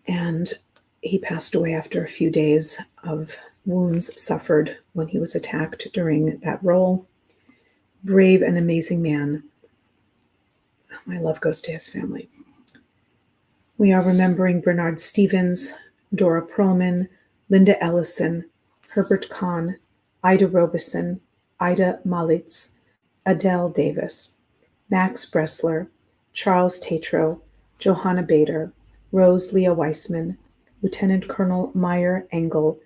and he passed away after a few days of wounds suffered when he was attacked during that role. Brave and amazing man. My love goes to his family. We are remembering Bernard Stevens, Dora Perlman, Linda Ellison, Herbert Kahn, Ida Robeson, Ida Malitz, Adele Davis, Max Bressler, Charles Tatro, Johanna Bader, Rose Leah Weissman, Lieutenant Colonel Meyer Engel,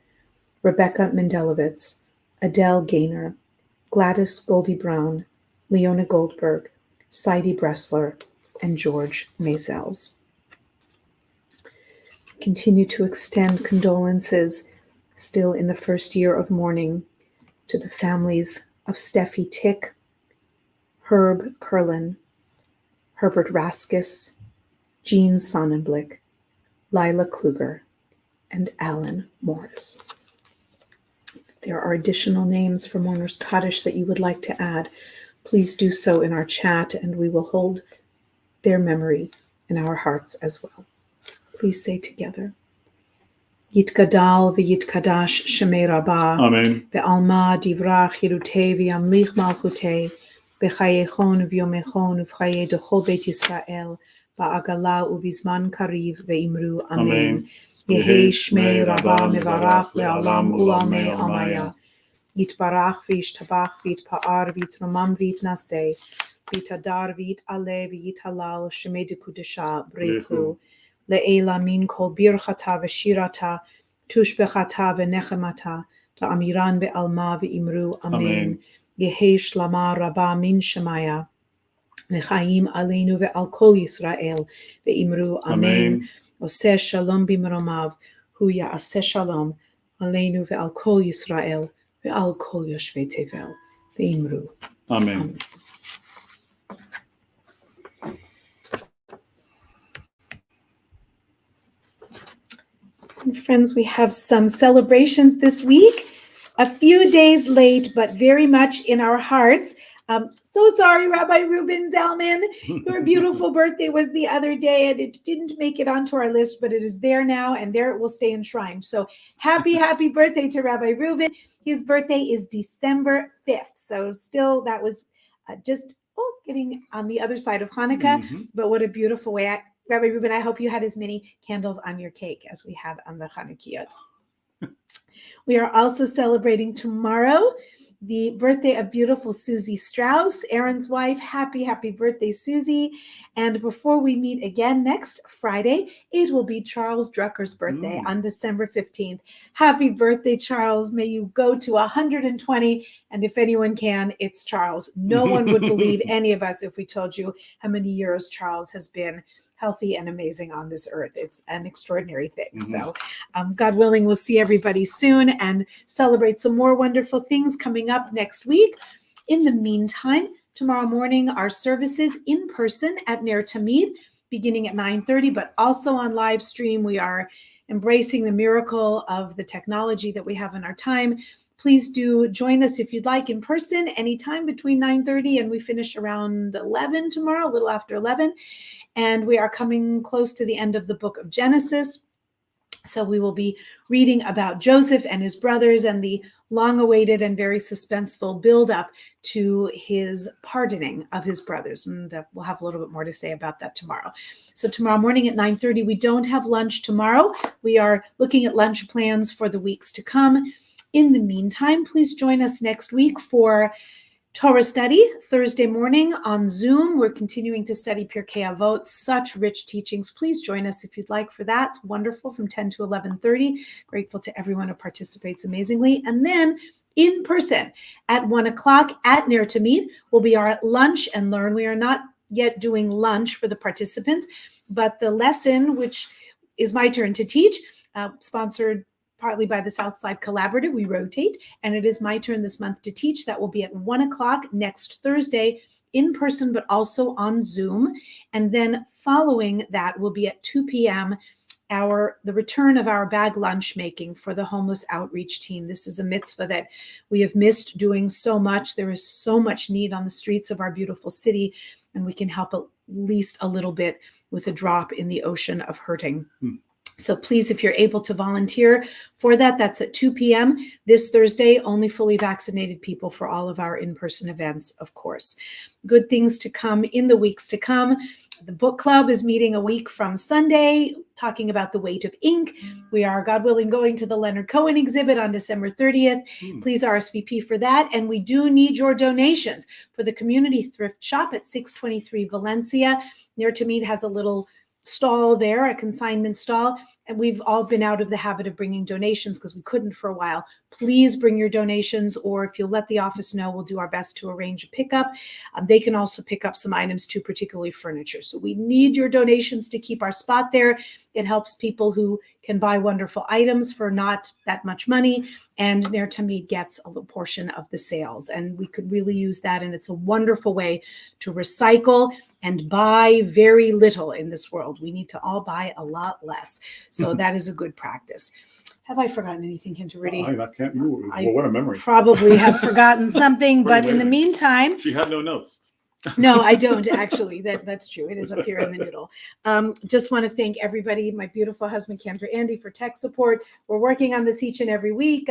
Rebecca Mendelowitz, Adele Gaynor, Gladys Goldie Brown, Leona Goldberg, Saidi Bressler, and George Maisels. Continue to extend condolences still in the first year of mourning to the families of Steffi Tick, Herb Kurlan, Herbert Raskus, Jean Sonnenblick, Lila Kluger, and Alan Morris. If there are additional names for Mourners Kaddish that you would like to add, please do so in our chat, and we will hold their memory in our hearts as well. Please say together, Yitgadal v'yitkadash shemei Rabbah, Amen. ve'alma divrach yirutei v'yamlich malchutei, בחייכון וביומכון ובחיי דכל בית ישראל, בעגלה ובזמן קריב, ואמרו אמן. יהי שמי רבה מברך לעולם ולעולמי עלמיה. יתברך וישתבח ויתפאר ויתרומם ויתנשא, ויתהדר ויתעלה ויתהלל שמי דקודשה ברכו. לעילה מן כל ברכתה ושירתה, תושבחתה ונחמתה, לאמירן בעלמה ואמרו אמן. יהי שלמה רבה מן שמיה, וחיים עלינו ועל כל ישראל, ואמרו אמן. עושה שלום במרומיו, הוא יעשה שלום עלינו ועל כל ישראל, ועל כל יושבי תבל, ואמרו אמן. Friends, we have some celebrations this week, a few days late, but very much in our hearts. So sorry, Rabbi Reuben Zalman, your beautiful birthday was the other day and it didn't make it onto our list, but it is there now and there it will stay enshrined. So happy birthday to Rabbi Reuben. His birthday is December 5th. So still that was just getting on the other side of Hanukkah, but what a beautiful way. Rabbi Reuben, I hope you had as many candles on your cake as we had on the Chanukiot. We are also celebrating tomorrow the birthday of beautiful Susie Strauss, Aaron's wife. Happy birthday, Susie. And before we meet again next Friday, it will be Charles Drucker's birthday on December 15th. Happy birthday, Charles. May you go to 120. And if anyone can, it's Charles. No one would believe any of us if we told you how many years Charles has been healthy and amazing on this earth. It's an extraordinary thing. So God willing, we'll see everybody soon and celebrate some more wonderful things coming up next week. In the meantime, tomorrow morning, our services in person at Ner Tamid, beginning at 9:30, but also on live stream. We are embracing the miracle of the technology that we have in our time. Please do join us if you'd like in person anytime between 9:30 and we finish around 11 tomorrow, a little after 11. And we are coming close to the end of the book of Genesis. So we will be reading about Joseph and his brothers and the long-awaited and very suspenseful build-up to his pardoning of his brothers. And we'll have a little bit more to say about that tomorrow. So tomorrow morning at 9:30, we don't have lunch tomorrow. We are looking at lunch plans for the weeks to come. In the meantime, please join us next week for Torah Study, Thursday morning on Zoom. We're continuing to study Pirkei Avot, such rich teachings. Please join us if you'd like for that. It's wonderful from 10 to 11:30. Grateful to everyone who participates amazingly. And then in person at 1 o'clock at Ner Tamid will be our lunch and learn. We are not yet doing lunch for the participants, but the lesson, which is my turn to teach, sponsored partly by the Southside Collaborative. We rotate, and it is my turn this month to teach. That will be at 1 o'clock next Thursday in person, but also on Zoom. And then following that will be at 2 p.m., the return of our bag lunch making for the homeless outreach team. This is a mitzvah that we have missed doing so much. There is so much need on the streets of our beautiful city, and we can help at least a little bit with a drop in the ocean of hurting. So please, if you're able to volunteer for that, that's at 2 p.m. this Thursday, only fully vaccinated people for all of our in-person events, of course. Good things to come in the weeks to come. The book club is meeting a week from Sunday, talking about the weight of ink. We are, God willing, going to the Leonard Cohen exhibit on December 30th. Please RSVP for that. And we do need your donations for the community thrift shop at 623 Valencia. Ner Tamid has a little stall there, a consignment stall, and we've all been out of the habit of bringing donations because we couldn't for a while. Please bring your donations, or if you'll let the office know, we'll do our best to arrange a pickup. They can also pick up some items too, particularly furniture. So we need your donations to keep our spot there. It helps people who can buy wonderful items for not that much money, and Ner Tamid gets a little portion of the sales, and we could really use that, and it's a wonderful way to recycle and buy very little in this world. We need to all buy a lot less. So that is a good practice. Have I forgotten anything, Cantor, Rudy? I can't. Well, what a memory. Probably have forgotten something, but in the meantime, she had no notes. No, I don't actually. That's true. It is up here in the noodle. Just want to thank everybody, my beautiful husband, Cantor Andy, for tech support. We're working on this each and every week.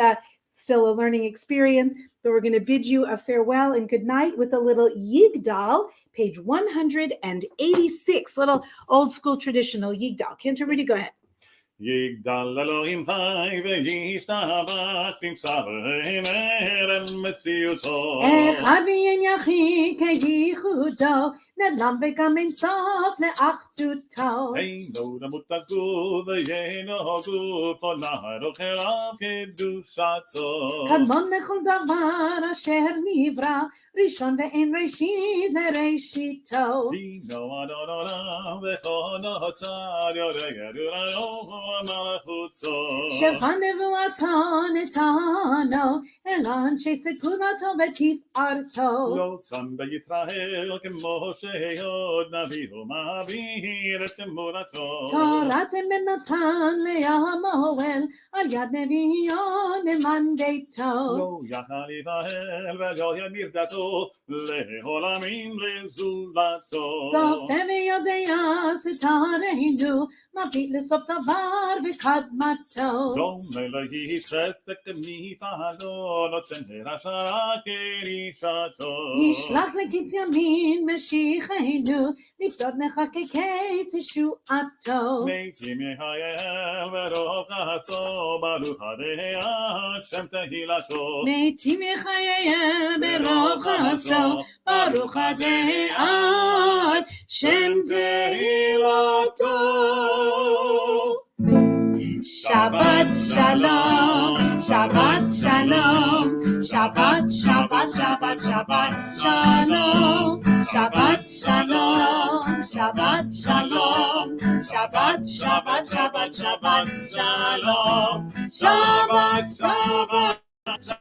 still a learning experience, but we're going to bid you a farewell and good night with a little Yigdal, page 186, little old school traditional Yigdal. Cantor, Rudy, go ahead. יגדל אלוהים חי וישתבח תמסר אל מציאותו. אחד ויין יחיד כייחודו, נעלם וגם אין סוף לאחדותו. אינו דמות הגוף ואינו גוף, כל נהר וחלב קדושתו. קדמון לכל דבר אשר נברא, ראשון ואין ראשית לראשיתו. דינו עד עולם וכל נוצר יורד ולאום מלכותו. שבע נבואתו נתנו, אל אנשי סגולתו ותפארתו. לא שם בישראל כמו שעוד נביא ומעביר את אמונתו. תורת אמת נתן לעמואל, על יד נביאו נאמן ביתו. לא יכל להיבהל ולא ימיר דתו, לעולמים לזולתו. צופה ויודע סתרנו, מביא לסוף דבר בקדמתו. דומה להיא חסק מפעלו, נותן לרשע כרישתו. נשלח לקיץ ימין משיחנו, לפדות מחקקי תשועתו. מתים יחייל ברוך חסדו, ברוך ה' שם תהילתו. מתים יחייל ברוך חסדו, ברוך ה' שם תהילתו. שבת שלום, שבת שלום, שבת שבת שבת שבת שלום, שבת שלום, שבת שלום, שבת שבת שבת שבת שלום, שבת שבת